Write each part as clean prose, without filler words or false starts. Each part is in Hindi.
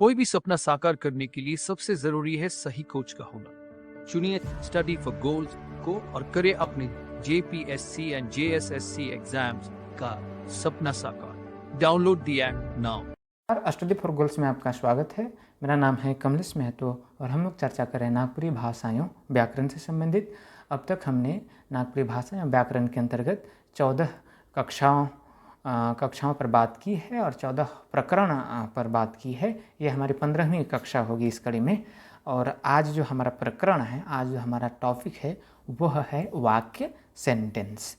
कोई भी सपना साकार करने के लिए सबसे जरूरी है सही कोच का होना। चुनिए स्टडी फॉर गोल्स को और करें अपने JPSC एंड JSSC एग्जाम्स का सपना साकार। Download the app now. Study for goals में आपका स्वागत है। मेरा नाम है कमलेश महतो और हम लोग चर्चा करें नागपुरी भाषाओं व्याकरण से संबंधित। अब तक हमने नागपुरी भाषा या व्याकरण के अंतर्गत 14 कक्षाओं पर बात की है और 14 प्रकरण पर बात की है। ये हमारी 15वीं कक्षा होगी इस कड़ी में। और आज जो हमारा प्रकरण है, आज जो हमारा टॉपिक है वह है वाक्य, सेंटेंस।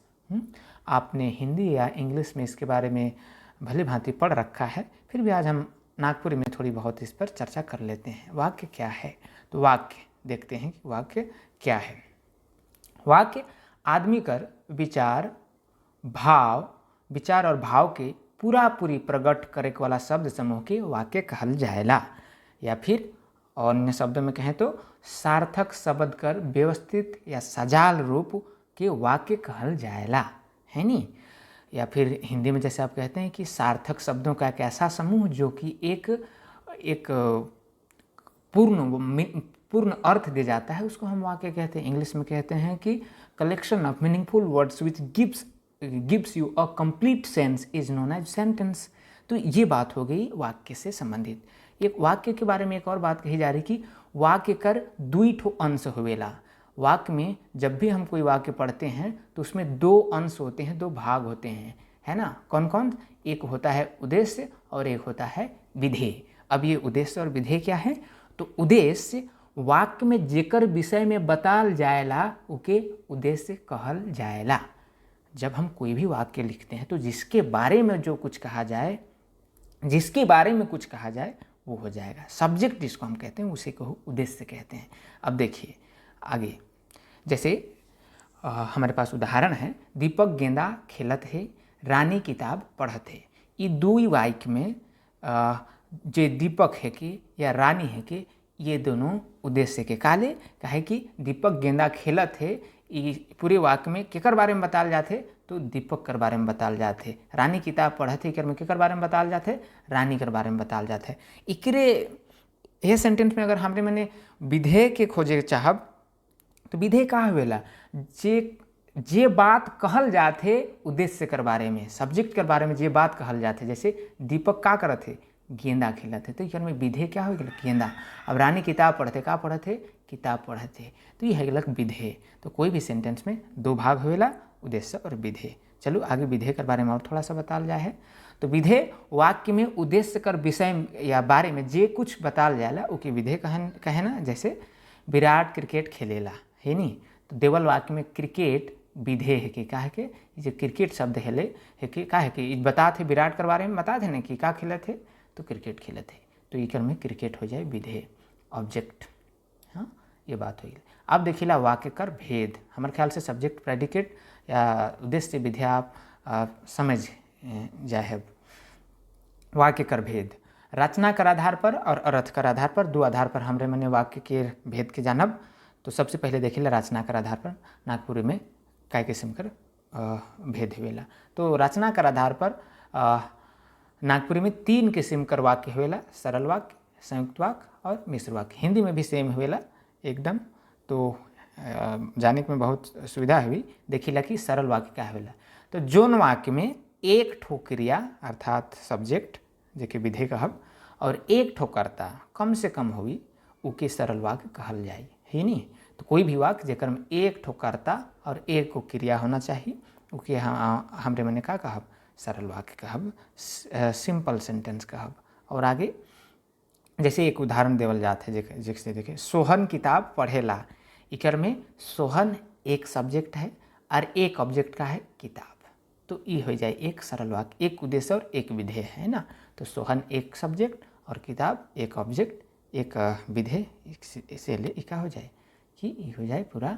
आपने हिंदी या इंग्लिश में इसके बारे में भली भांति पढ़ रखा है, फिर भी आज हम नागपुरी में थोड़ी बहुत इस पर चर्चा कर लेते हैं। वाक्य क्या है? तो वाक्य देखते हैं कि वाक्य क्या है। वाक्य आदमी कर विचार और भाव के पूरी प्रकट करे वाला शब्द समूह के वाक्य कहल जाएला। या फिर और अन्य शब्दों में कहें तो सार्थक शब्द कर व्यवस्थित या सजाल रूप के वाक्य कहल जाएला, है नी। या फिर हिंदी में जैसे आप कहते हैं कि सार्थक शब्दों का एक ऐसा समूह जो कि एक पूर्ण अर्थ दे जाता है, उसको हम वाक्य कहते हैं। इंग्लिश में कहते हैं कि collection of meaningful words which gives you a complete sense is known as sentence. तो ये बात हो गई वाक्य से संबंधित। एक वाक्य के बारे में एक और बात कही जा रही कि वाक्य कर दुई ठो अंश होवेला। वाक्य में जब भी हम कोई वाक्य पढ़ते हैं तो उसमें दो अंश होते हैं, दो भाग होते हैं, है ना। कौन कौन? एक होता है उद्देश्य और एक होता है विधेय। अब ये उद्देश्य और विधेय क्या है? तो उद्देश्य वाक्य में जेकर विषय में बताल जाएला उके उद्देश्य कहल जाएला। जब हम कोई भी वाक्य लिखते हैं तो जिसके बारे में कुछ कहा जाए वो हो जाएगा। सब्जेक्ट जिसको हम कहते हैं उसे को उद्देश्य कहते हैं। अब देखिए आगे, जैसे हमारे पास उदाहरण है, दीपक गेंदा खेलत है, रानी किताब पढ़त है। ये दो ही वाक्य में जो दीपक है कि या रानी है कि ये दोनों उद्देश्य के काले कहे कि दीपक गेंदा खेलत है। ये पूरे वाक्य में केकर बारे में बताल जाते? तो दीपक कर बारे में बताल जाते। रानी किताब पढ़त है में केकर बारे में बताल जाते? रानी कर बारे में बताल जाते। इकरे ये सेंटेंस में अगर हमरे मैंने विधेय के खोजे चाहब तो विधेय का होवेला जे बात कहल जाते उद्देश्य कर बारे में, सब्जेक्ट कर बारे में जे बात कहल जाते। जैसे दीपक का करत है? गेंदा खेलत है, तो इकर में विधेय क्या हो गया? गेंदा। अब रानी किताब पढ़ते, का पढ़ते? किताब पढ़ते। तो ये है विधेय। तो कोई भी सेंटेंस में दो भाग होवेला, उद्देश्य और विधेय। चलो आगे विधेय के बारे में और थोड़ा सा बताल जाए है। तो विधेय वाक्य में उद्देश्य कर विषय या बारे में जे कुछ बताल जाएला उके विधेय कहे ना। जैसे विराट क्रिकेट खेलेला, है नी। तो देवल वाक्य में क्रिकेट विधेय है कि का है कि जो क्रिकेट शब्द है कि का है कि बता थे विराट के बारे में बता थे ना कि का खेलत है, तो क्रिकेट खेलत है। तो इकर में क्रिकेट हो जाए विधेय, ऑब्जेक्ट। हाँ, ये बात हुई। अब देखिला वाक्य कर भेद। हमारे ख्याल से सब्जेक्ट प्रेडिकेट या उद्देश्य विधेय आप समझ जाए है। वाक्य कर भेद रचना कर आधार पर और अर्थ कर आधार पर, दो आधार पर हमरे मने वाक्य के भेद के जानब। तो सबसे पहले देखिला रचना कर आधार पर नागपुरी में काय किस्म कर भेद हुएला। तो रचना कर आधार पर नागपुरी में 3 किस्म कर वाक्य हुएला, सरल वाक्य, संयुक्त वाक्य और मिश्र वाक्य। हिंदी में भी सेम हुएला एकदम। तो जाने में बहुत सुविधा हुई। देखिला कि सरल वाक्य क्या हुएला। तो जोन वाक्य में एक ठो क्रिया अर्थात सब्जेक्ट जेके विधेय कहब और एक ठो कर्ता कम से कम हुई उके सरल वाक्य कहल जाए, है नी। तो कोई भी वाक्य जेकर में एक ठो कर्ता और एक को क्रिया होना चाहिए उके हमरे मने का कहब? सरल वाक्य कहब, सिंपल सेंटेंस कहब। और आगे जैसे एक उदाहरण देवल जाते है, जैसे देखे सोहन किताब पढ़ेला। इकर में सोहन एक सब्जेक्ट है और एक ऑब्जेक्ट का है किताब। तो ये हो जाए एक सरल वाक्य, एक उद्देश्य और एक विधेय, है ना। तो सोहन एक सब्जेक्ट और किताब एक ऑब्जेक्ट, एक विधेय, इसे ले इका हो जाए कि ये हो जाए पूरा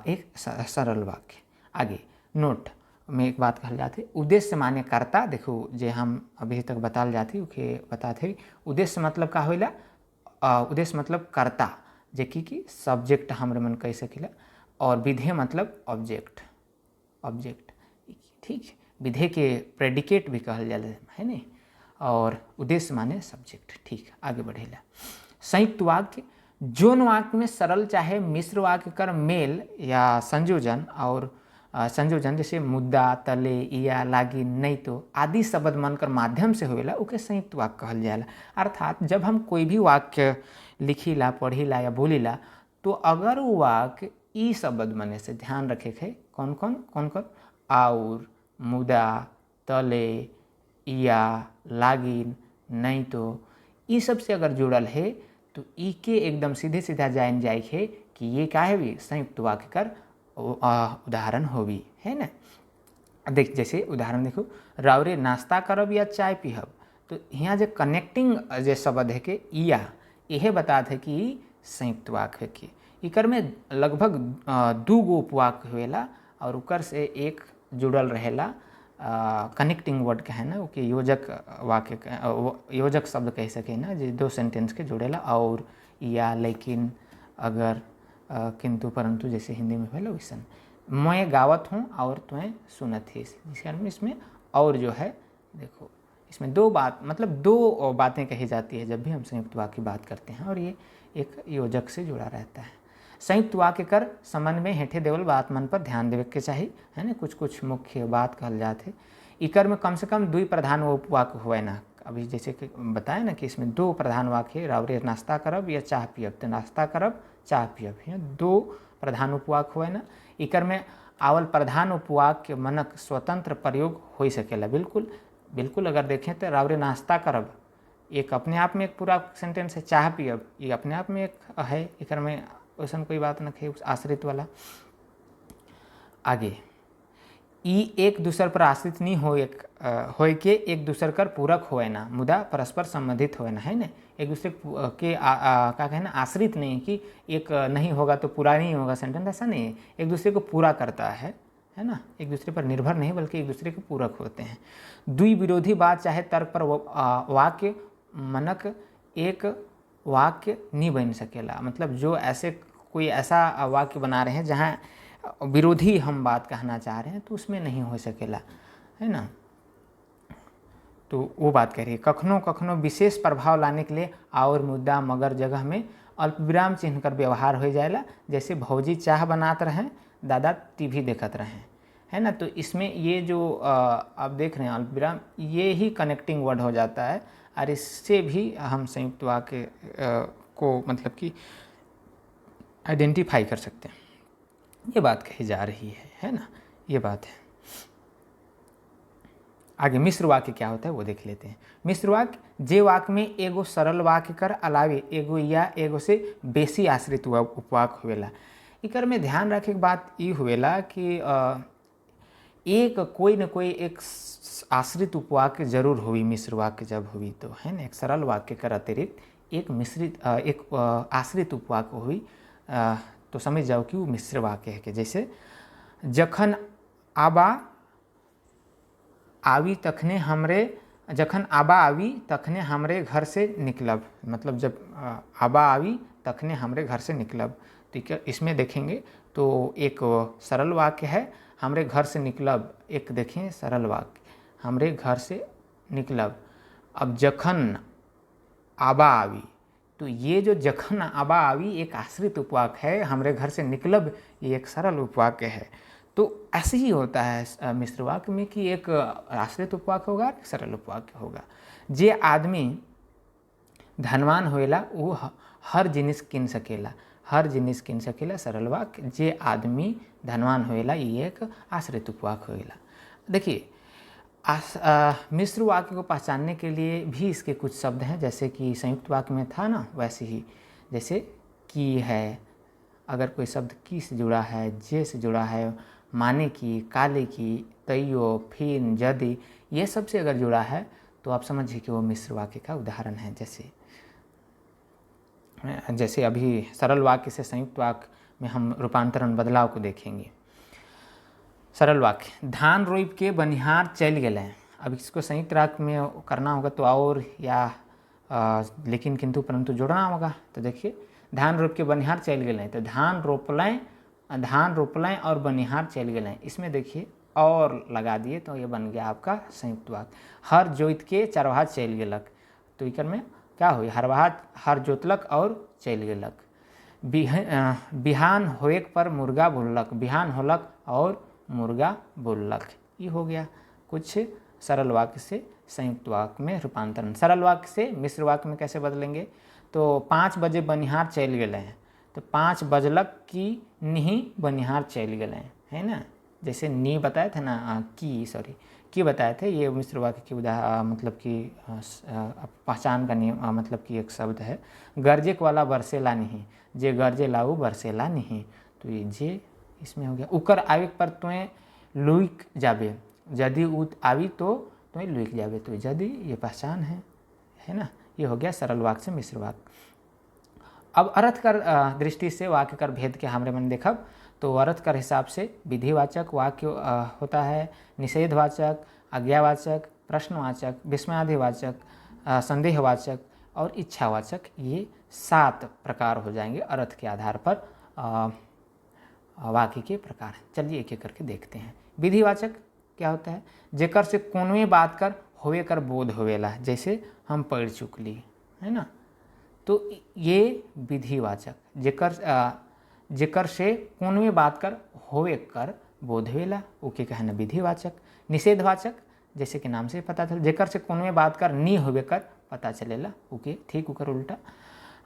एक सरल वाक्य। आगे नोट में एक बात कहल जाती, उद्देश्य माने कर्ता। देखो जे हम अभी तक बताल जाती उके बताते उद्देश्य मतलब का होइला, उद्देश्य मतलब कर्ता जे कि सब्जेक्ट हमरे मन कह सकिला, और विधेय मतलब ऑब्जेक्ट। ठीक, विधेय के प्रेडिकेट भी कहल जाला, है नी। और उद्देश्य माने सब्जेक्ट। ठीक, आगे बढ़ेला। संयुक्त वाक्य जोन वाक्य में सरल चाहे मिश्र वाक्य कर मेल या संयोजन और संयोजन जैसे मुद्दा, तले, या, लागी, नहीं तो आदि शब्द मनकर माध्यम से होवेला ओके संयुक्त वाक्य कहल जाला। अर्थात जब हम कोई भी वाक्य लिखीला, पढ़ीला या बोलीला तो अगर वो वाक्य ई शब्द बने से ध्यान रखे है कौन कौन और, मुदा, तले, या, लागिन, नहीं तो ई सब से अगर जुड़ल है तो ई के एकदम सीधे सीधा जान जाए है कि ये क्या है भी संयुक्त वाक्य कर उदाहरण होवी है ना। देख जैसे उदाहरण देखो, रावरे नाश्ता करब या चाय पीहब, तो यहाँ जो कनेक्टिंग जो शब्द है कि या यह बात है कि संयुक्त वाक्य है कि इकर में लगभग 2 गो उपवाक्य हुएला और उकर से एक जुड़ल रहेला कनेक्टिंग वर्ड का है ना, ओके योजक वाक्य योजक शब्द कह सके ना, जो 2 सेंटेंस के जुड़ेला और, या, लेकिन, अगर, किंतु, परंतु जैसे हिंदी में पहले वैसन। मैं गावत हूँ और तुम्हें सुनत है, इसमें और जो है देखो इसमें 2 बात मतलब 2 बातें कही जाती है जब भी हम संयुक्त वाक्य की बात करते हैं और ये एक योजक से जुड़ा रहता है। संयुक्त वाक्य कर संबंध में हेठे देवल बात मन पर ध्यान देवे के चाहिए है ना, कुछ मुख्य बात कहल जाते। इकर में कम से कम 2 प्रधान उपवाक्य हुए ना, अभी जैसे कि बताए ना कि इसमें 2 प्रधान वाक्य रावरे नाश्ता करब या चाह पियब, तो नाश्ता करब चाह पियब, 2 प्रधान उपवाक्य हुए ना। इकर में आवल प्रधान उपवाक्य मनक स्वतंत्र प्रयोग हो सकेला, बिल्कुल अगर देखें तो रावरे नाश्ता करब एक अपने आप में एक पूरा सेंटेंस है, चाह पियब ये अपने आप में एक है, इकर में वैसा कोई बात न है आश्रित वाला। आगे ई एक दूसर पर आश्रित नहीं होए के एक दूसर कर पूरक होए ना, मुदा परस्पर संबंधित होए ना, है ना, एक दूसरे के क्या कहना आश्रित नहीं कि एक नहीं होगा तो पूरा नहीं होगा सेंटेंस, ऐसा नहीं है, एक दूसरे को पूरा करता है ना, एक दूसरे पर निर्भर नहीं बल्कि एक दूसरे के पूरक होते हैं। 2 विरोधी बात चाहे तर्क पर वाक्य मनक एक वाक्य नहीं बन सकेला, मतलब जो ऐसे कोई ऐसा वाक्य बना रहे हैं जहाँ विरोधी हम बात कहना चाह रहे हैं तो उसमें नहीं हो सकेला, है ना। तो वो बात कह रही है कखनो विशेष प्रभाव लाने के लिए और, मुद्दा, मगर जगह में अल्पविराम चिन्ह कर व्यवहार हो जाएगा, जैसे भौजी चाह बनाते रहें, दादा टीवी देखत रहें, है ना। तो इसमें ये जो आप देख रहे हैं अल्पविराम, ये ही कनेक्टिंग वर्ड हो जाता है और इससे भी हम संयुक्त वाक्य को मतलब कि आइडेंटिफाई कर सकते हैं। ये बात कही जा रही है ना, ये बात है। आगे मिश्र वाक्य क्या होता है वो देख लेते हैं। मिश्र वाक्य जे वाक्य में एगो सरल वाक्य कर अलावे एगो या एगो से बेसी आश्रित उपवाक्य हुएला। इकर में ध्यान रखे के बात ये हुएला कि एक कोई न कोई एक आश्रित उपवाक्य जरूर हुई मिश्र वाक्य जब हुई तो, है ना, एक सरल वाक्य कर अतिरिक्त एक आश्रित उपवाक्य हुई तो समझ जाओ कि वो मिश्र वाक्य है कि जैसे जखन आबा आवी तखने हमरे घर से निकलब, मतलब जब आबा आवी तखने हमरे घर से निकलब, ठीक है। इसमें देखेंगे तो एक सरल वाक्य है हमरे घर से निकलब, एक देखें सरल वाक्य हमरे घर से निकलब। अब जखन आबा आवी, तो ये जो जखन आबा आवी एक आश्रित उपवाक्य है, हमरे घर से निकलब ये एक सरल उपवाक्य है। तो ऐसे ही होता है मिश्र वाक्य में कि एक आश्रित उपवाक्य होगा एक सरल उपवाक्य होगा। जे आदमी धनवान होएला वो हर जिनिस किन सकेला सरल वाक्य। जे आदमी धनवान होएला ये एक आश्रित उपवाक्य होएला। देखिए मिश्र वाक्य को पहचानने के लिए भी इसके कुछ शब्द हैं, जैसे कि संयुक्त वाक्य में था ना वैसे ही, जैसे की है, अगर कोई शब्द की से जुड़ा है, जे से जुड़ा है, माने की, काले की, तैयो, फिर, यदि, ये सब से अगर जुड़ा है तो आप समझिए कि वो मिश्र वाक्य का उदाहरण है। जैसे अभी सरल वाक्य से संयुक्त वाक्य में हम रूपांतरण बदलाव को देखेंगे। सरल वाक्य धान रोप के बनिहार चल गए, अब इसको संयुक्त वाक्य में करना होगा तो और या लेकिन किंतु परंतु जोड़ना होगा। तो देखिए धान रोप के बनिहार चल गए, तो धान रोपलें और बनिहार चल गए, इसमें देखिए और लगा दिए तो ये बन गया आपका संयुक्त वाक्य। हर जोइत के चरवाहा चल गेलक, तो इकर में क्या हुई, हर जोतलक और चल गेलक। बिहान होएक पर मुर्गा बोललक, बिहान होलक और मुर्गा बोललक। ये हो गया कुछ सरल वाक्य से संयुक्त वाक्य में रूपांतरण। सरल वाक्य से मिश्र वाक्य में कैसे बदलेंगे, तो 5 बजे बनिहार चल गए हैं, तो 5 बजलक की नहीं बनिहार चल गए हैं, है ना। जैसे नी बताए थे ना, की बताए थे, ये मिश्र वाक्य की मतलब कि पहचान का नियम, मतलब कि एक शब्द है। गर्जेक वाला बरसेला नहीं, जे गर्जे लाऊ बरसेला नहीं, तो ये जे इसमें हो गया। उकर आविक पर तुए लुइक जाबे, यदि उत आवी तो तुए लुइक जाबे, तो यदि ये पहचान है ना। ये हो गया सरल वाक्य से मिश्र वाक्य। अब अर्थ कर दृष्टि से वाक्य कर भेद के हमरे मन देखब, तो अर्थ कर हिसाब से विधिवाचक वाक्य होता है, निषेधवाचक, आज्ञावाचक, प्रश्नवाचक, विस्मयादिवाचक, संदेहवाचक और इच्छावाचक। ये 7 प्रकार हो जाएंगे अर्थ के आधार पर वाक्य के प्रकार। चलिए एक एक करके देखते हैं। विधिवाचक क्या होता है, जेकर से कोनवे बात कर होवे कर बोध होवेला, जैसे हम पढ़ चुकली, है ना। तो ये विधिवाचक, जेकर से कोनवे बात कर होवे कर बोध होवेला, ओके कहना विधिवाचक। निषेधवाचक, जैसे कि नाम से पता चल, जेकर से कोनवे बात कर नी होवे कर पता चलेला, ओके ठीक ओकर उल्टा।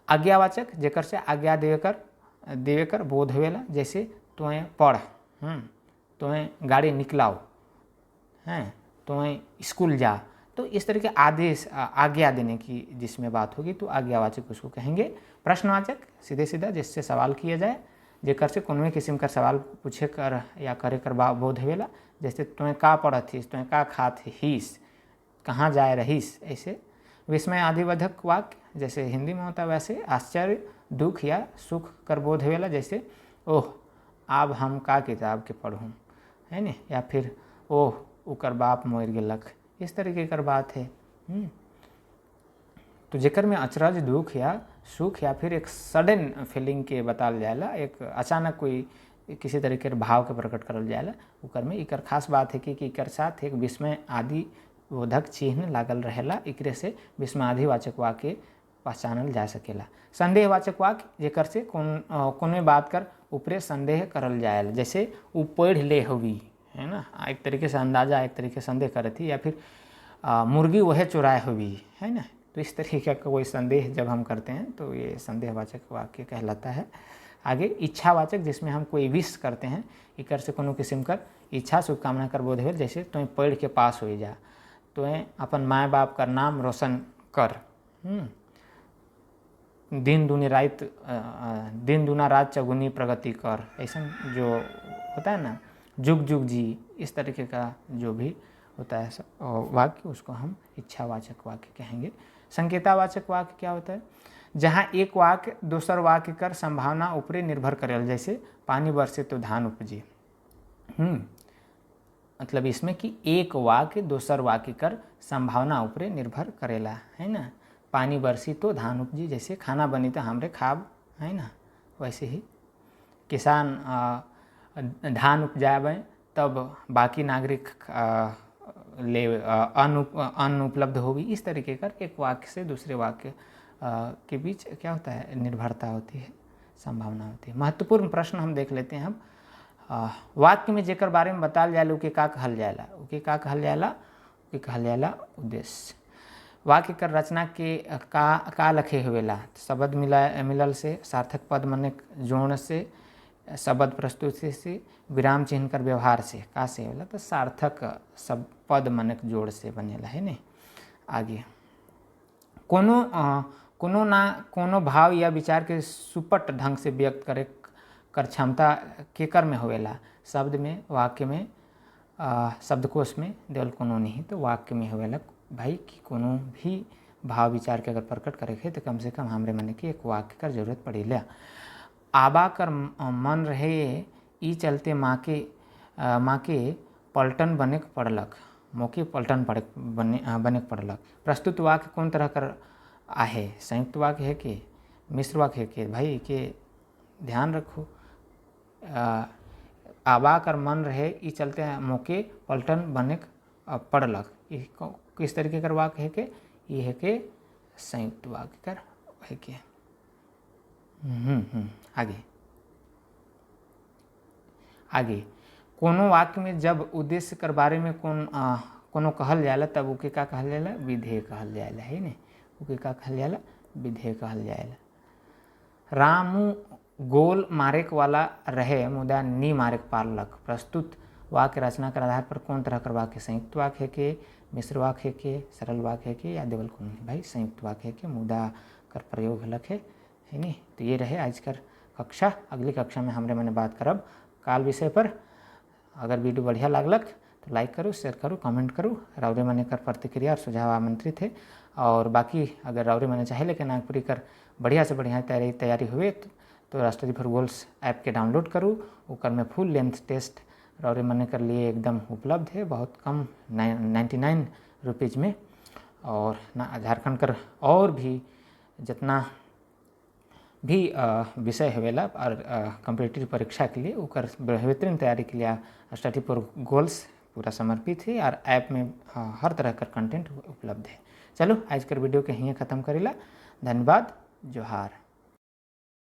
आज्ञावाचक, जेकर से आज्ञा देवे कर बोध होवेला, जैसे तुम्हें पढ़, तुम्हें गाड़ी निकलाओ, हैं, तुम्हें स्कूल जा। तो इस तरह के आदेश, आज्ञा देने की जिसमें बात होगी तो आज्ञावाचक उसको कहेंगे। प्रश्नवाचक, सीधे सीधा जिससे सवाल किया जाए, जेकर से कोनवे किस्म का सवाल पूछे कर या करे कर बोध होवेला, जैसे तुम्हें का पढ़थिस, तुम्हें का खात हिस, कहाँ जाए रहीस, ऐसे। विस्मय आदिवर्धक वाक्य, जैसे हिंदी में होता है वैसे, आश्चर्य, दुख या सुख कर बोध होवेला, जैसे ओह अब हम का किताब के पढ़ूँ, है न, या फिर ओह उकर बाप मोर गेलक, इस तरीके कर बात है। तो जेकर में अचरज, दुख या सुख या फिर एक सडन फीलिंग के बताल जाएला, एक अचानक कोई किसी तरीके के भाव के प्रकट करल जाएला, उकर में इकर खास बात है कि इकर साथ एक विस्मय आदि बोधक चिन्ह लागल रहेला, एकरे से विस्मयादिवाचक वाक्य पहचानल जा सकेला। संदेहवाचक वाक्य, जेकर से कोने बात कर ऊपरे संदेह करल जाएला, जैसे ऊ पढ़ ले होवी, है ना, एक तरीके से अंदाजा, एक तरीके से संदेह करे थी, या फिर मुर्गी वह चुराए हुई, है ना। तो इस तरीके का कोई संदेह जब हम करते हैं तो ये संदेहवाचक वाक्य कहलाता है। आगे इच्छावाचक, जिसमें हम कोई विश करते हैं, इकर से कोनो किस्म कर इच्छा शुभकामना कर बोध होल, जैसे तुम्हें पढ़ के पास हो जा, तुम्हें अपन माँ बाप का नाम रोशन कर, दिन दूना रात चौगुनी प्रगति कर, ऐसा जो होता है ना, जुग जुग जी, इस तरीके का जो भी होता है वाक्य, उसको हम इच्छावाचक वाक्य कहेंगे। संकेतावाचक वाक्य क्या होता है, जहाँ एक वाक्य दूसर वाक्य कर संभावना ऊपरे निर्भर करेल, जैसे पानी बरसे तो धान उपजे। मतलब इसमें कि एक वाक्य दूसर वाक्य कर संभावना ऊपरे निर्भर करेला, है ना। पानी बरसी तो धान उपजी, जैसे खाना बनी तो हमरे खाब, है ना। वैसे ही किसान धान उपजावे तब बाकी नागरिक अन्न उपलब्ध होगी। इस तरीके का एक वाक्य से दूसरे वाक्य के बीच क्या होता है, निर्भरता होती है, संभावना होती है। महत्वपूर्ण प्रश्न हम देख लेते हैं। हम वाक्य में जेकर बारे में बताल जाए उके का कहल जाएला, उके कहल जाएला उद्देश्य। वाक्य कर रचना के का लखे हुएला, शब्द मिलल से, सार्थक पद मने जोड़ से, शब्द प्रस्तुति से, विराम चिन्ह कर व्यवहार से, का से होला तो सार्थक सब पद मनक जोड़ से बनेला, है ने। आगे कोनो भाव या विचार के सुपट ढंग से व्यक्त करे कर क्षमता केकर में होवेला, शब्द में, वाक्य में, शब्दकोश में देवल कोनो नहीं तो वाक्य में होवेला भाई, कि कोनो भी भाव विचार के अगर प्रकट करे है तो कम से कम हमरे मन के एक वाक्य कर जरूरत पड़ेला। आबा कर मन रहे ई चलते माँ के पलटन बने पड़लक, मौके पलटन बने पड़लक। प्रस्तुत वाक्य कौन तरह कर आहे, संयुक्त वाक्य है कि मिश्र वाक्य है कि भाई के ध्यान रखो। आबा कर मन रहे ई चलते हैं मौके पलटन बने पड़लक। ये किस तरीके कर वाक्य है के ये है के संयुक्त वाक्य कर है के। आगे कोनो वाक्य में जब उद्देश्य कर बारे में कोनो कहल जाला तब उके का कहल जाला विधेय कहल जाला है ने। उके का कहल जाला विधेय कहल जाला। रामू गोल मारेक वाला रहे मुदा नी मारेक पालक। प्रस्तुत वाक्य रचना के आधार पर कौन तरह कर वाक्य संयुक्त वाक्य है के, मिश्र वाक्य है के, सरल वाक्य है के या देवल कौन है भाई संयुक्त वाक्य है के, मुदा कर प्रयोग हलक है नहीं। तो ये रहे आज कर कक्षा। अगली कक्षा में हमरे मैंने बात करब काल विषय पर। अगर वीडियो बढ़िया लागलक तो लाइक करो, शेयर करो, कमेंट करो। राउरे मने कर प्रतिक्रिया और सुझाव आमंत्रित है। और बाकी अगर राउरे मने चाहे लेकिन नागपुरी कर बढ़िया से बढ़िया तैयारी हुए तो स्टडी फॉर गोल्स ऐप के डाउनलोड करूँ। ओकर में फुल लेंथ टेस्ट राउरे मने कर लिए एकदम उपलब्ध है, बहुत कम 99 रुपीज़ में। और ना झारखंड कर और भी जितना भी विषय हवेला और कॉम्पिटिटिव परीक्षा के लिए ओकर बेहतरीन तैयारी के लिए स्टडी फॉर गोल्स पूरा समर्पित है और ऐप में हर तरह का कंटेंट उपलब्ध है। चलो आज कर वीडियो के यहीं ख़त्म करेला। धन्यवाद। जोहार।